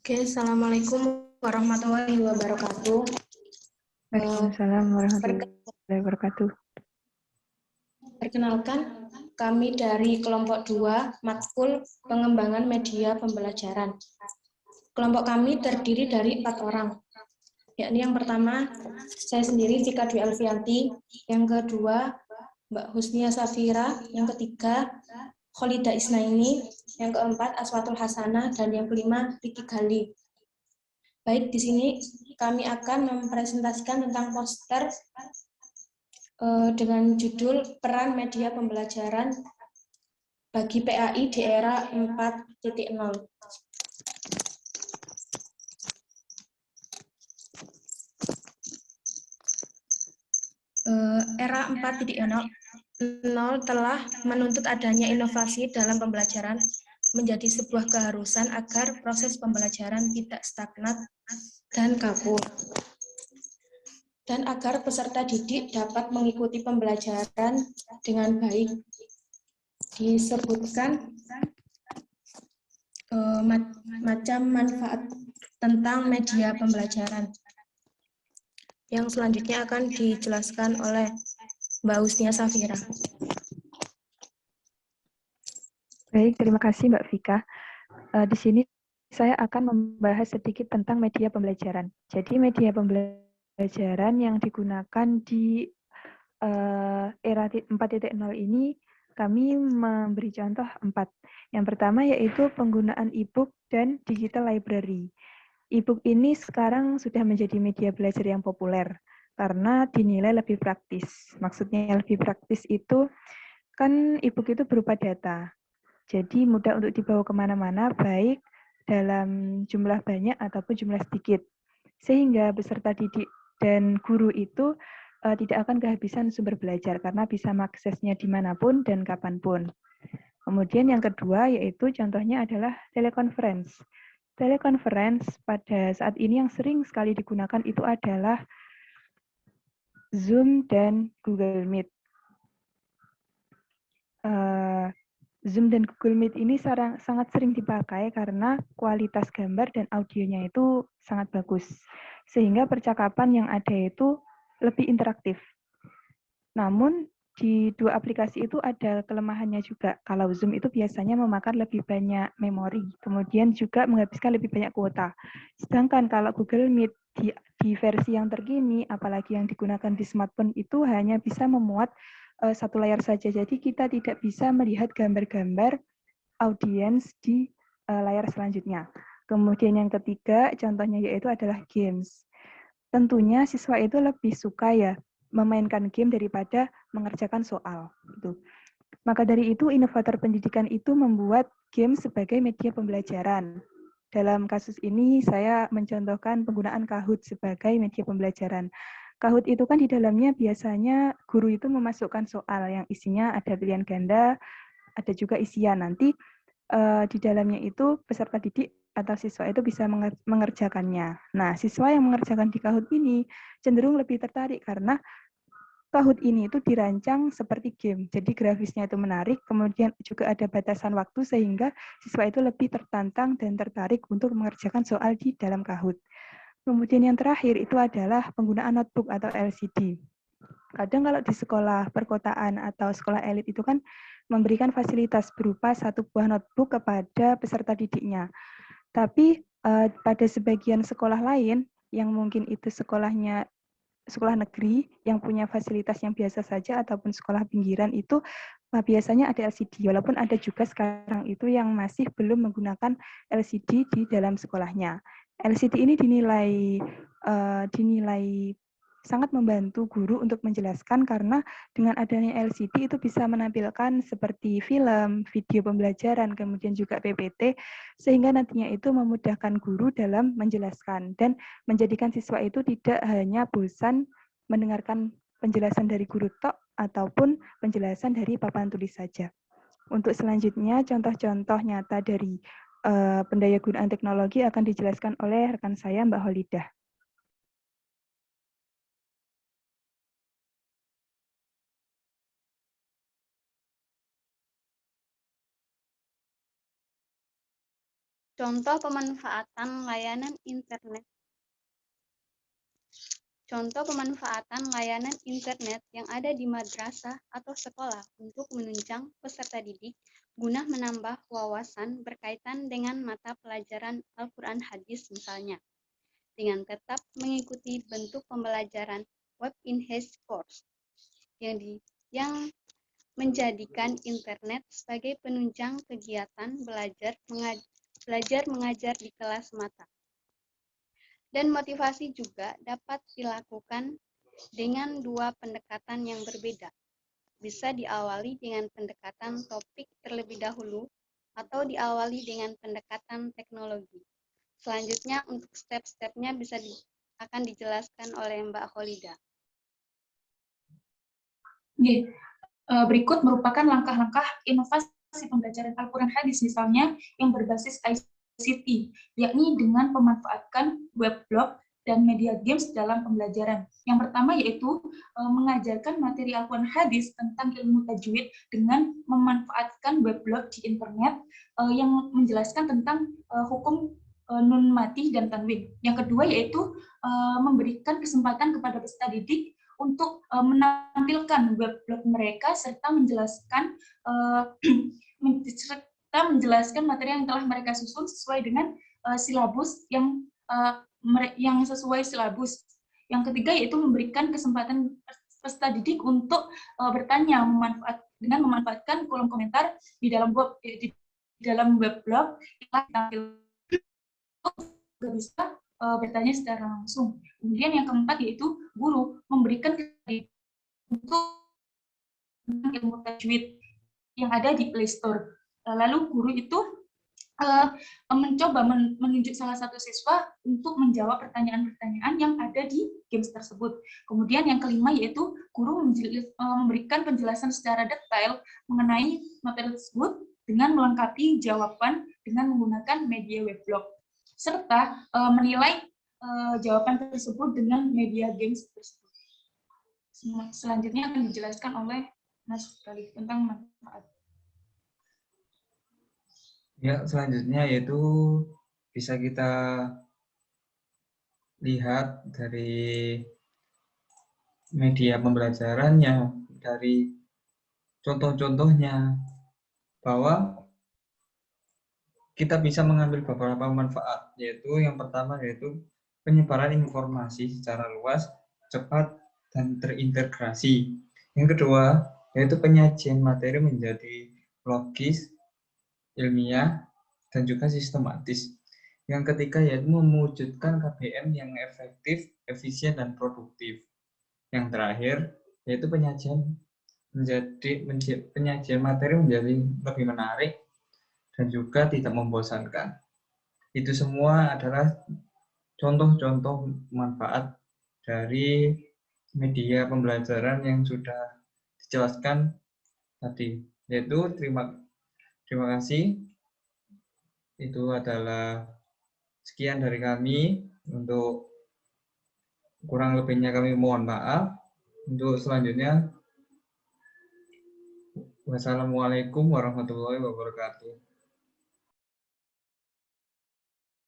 Oke, Assalamualaikum warahmatullahi wabarakatuh. Waalaikumsalam warahmatullahi wabarakatuh. Perkenalkan, kami dari kelompok 2, Matkul Pengembangan Media Pembelajaran. Kelompok kami terdiri dari 4 orang, yakni yang pertama, saya sendiri Vika Dwi Alfianti, yang kedua, Mbak Husnia Safira, yang ketiga, Kholida Isnaini, yang keempat, Aswatul Hasanah, dan yang kelima, Riki Gali. Baik, di sini kami akan mempresentasikan tentang poster dengan judul Peran Media Pembelajaran bagi PAI di era 4.0. Era 4.0 telah menuntut adanya inovasi dalam pembelajaran menjadi sebuah keharusan agar proses pembelajaran tidak stagnat dan kaku. Dan agar peserta didik dapat mengikuti pembelajaran dengan baik. Disebutkan macam manfaat tentang media pembelajaran. Yang selanjutnya akan dijelaskan oleh Mbak Husnia Safira. Baik, terima kasih Mbak Vika. Di sini saya akan membahas sedikit tentang media pembelajaran. Jadi media pembelajaran yang digunakan di era 4.0 ini kami memberi contoh 4. Yang pertama yaitu penggunaan e-book dan digital library. E-book ini sekarang sudah menjadi media belajar yang populer karena dinilai lebih praktis. Maksudnya lebih praktis itu kan e-book itu berupa data. Jadi mudah untuk dibawa kemana-mana, baik dalam jumlah banyak ataupun jumlah sedikit. Sehingga peserta didik dan guru itu tidak akan kehabisan sumber belajar karena bisa mengaksesnya dimanapun dan kapanpun. Kemudian yang kedua yaitu contohnya adalah teleconference. Teleconference pada saat ini yang sering sekali digunakan itu adalah Zoom dan Google Meet. Zoom dan Google Meet ini sangat sering dipakai karena kualitas gambar dan audionya itu sangat bagus. Sehingga percakapan yang ada itu lebih interaktif. Namun, di dua aplikasi itu ada kelemahannya juga. Kalau Zoom itu biasanya memakan lebih banyak memori, kemudian juga menghabiskan lebih banyak kuota. Sedangkan kalau Google Meet di versi yang terkini, apalagi yang digunakan di smartphone itu hanya bisa memuat satu layar saja. Jadi kita tidak bisa melihat gambar-gambar audiens di layar selanjutnya. Kemudian yang ketiga, contohnya yaitu adalah games. Tentunya siswa itu lebih suka ya memainkan game daripada mengerjakan soal. Gitu. Maka dari itu, inovator pendidikan itu membuat game sebagai media pembelajaran. Dalam kasus ini, saya mencontohkan penggunaan Kahoot sebagai media pembelajaran. Kahoot itu kan di dalamnya biasanya guru itu memasukkan soal yang isinya ada pilihan ganda, ada juga isian. Nanti di dalamnya itu peserta didik atau siswa itu bisa mengerjakannya. Nah, siswa yang mengerjakan di Kahoot ini cenderung lebih tertarik karena Kahoot ini itu dirancang seperti game. Jadi grafisnya itu menarik, kemudian juga ada batasan waktu sehingga siswa itu lebih tertantang dan tertarik untuk mengerjakan soal di dalam Kahoot. Kemudian yang terakhir itu adalah penggunaan notebook atau LCD. Kadang kalau di sekolah perkotaan atau sekolah elit itu kan memberikan fasilitas berupa satu buah notebook kepada peserta didiknya. Tapi pada sebagian sekolah lain yang mungkin itu sekolahnya sekolah negeri yang punya fasilitas yang biasa saja ataupun sekolah pinggiran itu biasanya ada LCD, walaupun ada juga sekarang itu yang masih belum menggunakan LCD di dalam sekolahnya. LCD ini dinilai sangat membantu guru untuk menjelaskan karena dengan adanya LCD itu bisa menampilkan seperti film, video pembelajaran, kemudian juga PPT, sehingga nantinya itu memudahkan guru dalam menjelaskan dan menjadikan siswa itu tidak hanya bosan mendengarkan penjelasan dari guru tok ataupun penjelasan dari papan tulis saja. Untuk selanjutnya, contoh-contoh nyata dari pendayagunaan teknologi akan dijelaskan oleh rekan saya, Mbak Holidah. Contoh pemanfaatan layanan internet. Contoh pemanfaatan layanan internet yang ada di madrasah atau sekolah untuk menunjang peserta didik guna menambah wawasan berkaitan dengan mata pelajaran Al-Quran Hadis misalnya, dengan tetap mengikuti bentuk pembelajaran web enhanced course yang menjadikan internet sebagai penunjang kegiatan belajar mengajar di kelas mata. Dan motivasi juga dapat dilakukan dengan dua pendekatan yang berbeda. Bisa diawali dengan pendekatan topik terlebih dahulu atau diawali dengan pendekatan teknologi. Selanjutnya untuk step-stepnya akan dijelaskan oleh Mbak Kholida. Berikut merupakan langkah-langkah inovasi pembelajaran Al-Quran Hadis misalnya yang berbasis ICT, yakni dengan memanfaatkan weblog dan media games dalam pembelajaran. Yang pertama yaitu mengajarkan materi Al-Quran Hadis tentang ilmu tajwid dengan memanfaatkan weblog di internet yang menjelaskan tentang hukum nun mati dan tanwin. Yang kedua yaitu memberikan kesempatan kepada peserta didik untuk menampilkan weblog mereka serta menjelaskan materi yang telah mereka susun sesuai dengan silabus yang sesuai silabus. Yang ketiga yaitu memberikan kesempatan peserta didik untuk bertanya dengan memanfaatkan kolom komentar di dalam weblog yang bisa bertanya secara langsung. Kemudian yang keempat yaitu guru memberikan untuk ilmu tajwid yang ada di Play Store. Lalu guru itu mencoba menunjuk salah satu siswa untuk menjawab pertanyaan-pertanyaan yang ada di games tersebut. Kemudian yang kelima yaitu guru memberikan penjelasan secara detail mengenai materi tersebut dengan melengkapi jawaban dengan menggunakan media weblog, serta menilai jawaban tersebut dengan media games tersebut. Selanjutnya akan dijelaskan oleh Mas Khalid tentang manfaat. Ya, selanjutnya yaitu bisa kita lihat dari media pembelajarannya, dari contoh-contohnya, bahwa kita bisa mengambil beberapa manfaat, yaitu yang pertama yaitu penyebaran informasi secara luas, cepat, dan terintegrasi. Yang kedua yaitu penyajian materi menjadi logis, ilmiah, dan juga sistematis. Yang ketiga yaitu mewujudkan KBM yang efektif, efisien, dan produktif. Yang terakhir yaitu penyajian materi menjadi lebih menarik dan juga tidak membosankan. Itu semua adalah contoh-contoh manfaat dari media pembelajaran yang sudah dijelaskan tadi. Yaitu terima kasih. Itu adalah sekian dari kami. Untuk kurang lebihnya kami mohon maaf. Untuk selanjutnya, wassalamualaikum warahmatullahi wabarakatuh.